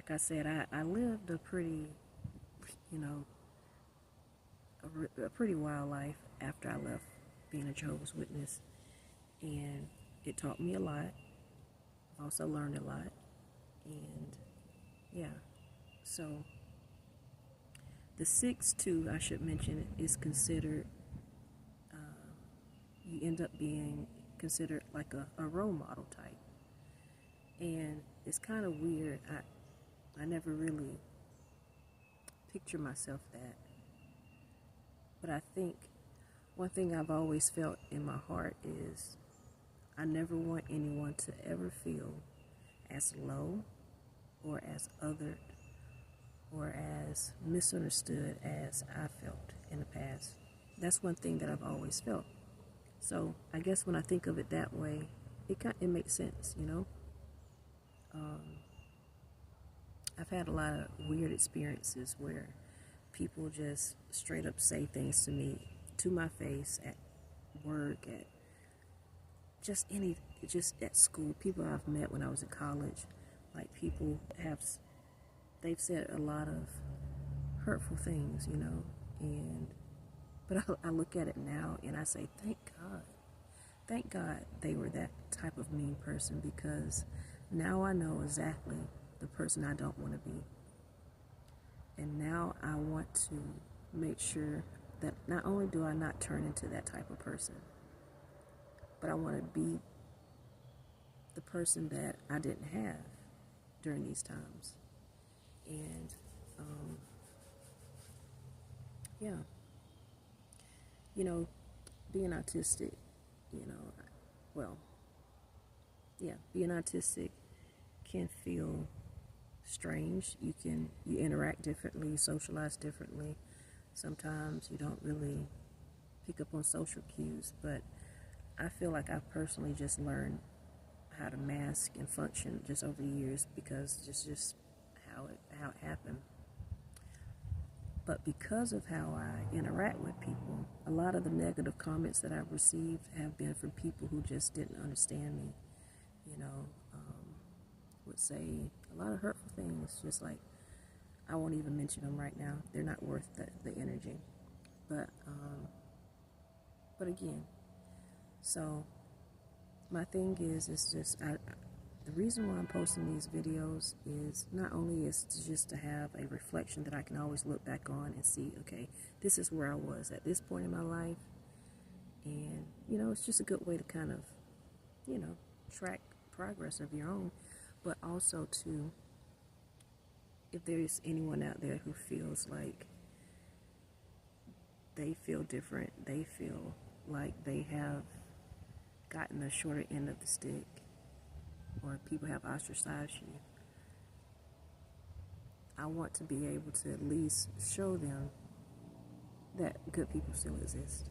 like I said, I lived a pretty, you know, a pretty wild life after I left being a Jehovah's Witness. And it taught me a lot. I've also learned a lot. And yeah, so the 6'2", I should mention, is considered, you end up being considered like a role model type. And it's kind of weird. I never really picture myself that. But I think one thing I've always felt in my heart is I never want anyone to ever feel as low or as othered or as misunderstood as I felt in the past. That's one thing that I've always felt. So I guess when I think of it that way, it makes sense, you know. I've had a lot of weird experiences where people just straight up say things to me, to my face, at work, at just at school. People I've met when I was in college, like they've said a lot of hurtful things, you know, but I look at it now and I say, thank God they were that type of mean person, because now I know exactly the person I don't want to be. And now I want to make sure that not only do I not turn into that type of person, but I want to be the person that I didn't have during these times. And yeah, you know, being autistic, you know, being autistic can feel strange. You interact differently, socialize differently. Sometimes you don't really pick up on social cues, but I feel like I've personally just learned how to mask and function just over the years, because just how it happened. But because of how I interact with people, a lot of the negative comments that I've received have been from people who just didn't understand me, you know, would say a lot of hurtful things, just like, I won't even mention them right now. They're not worth the energy. But again, so my thing is just, the reason why I'm posting these videos is not only is just to have a reflection that I can always look back on and see, okay, this is where I was at this point in my life. And, you know, it's just a good way to kind of, you know, track progress of your own. But also to, if there's anyone out there who feels like they feel different, they feel like they have gotten the shorter end of the stick, or people have ostracized you, I want to be able to at least show them that good people still exist.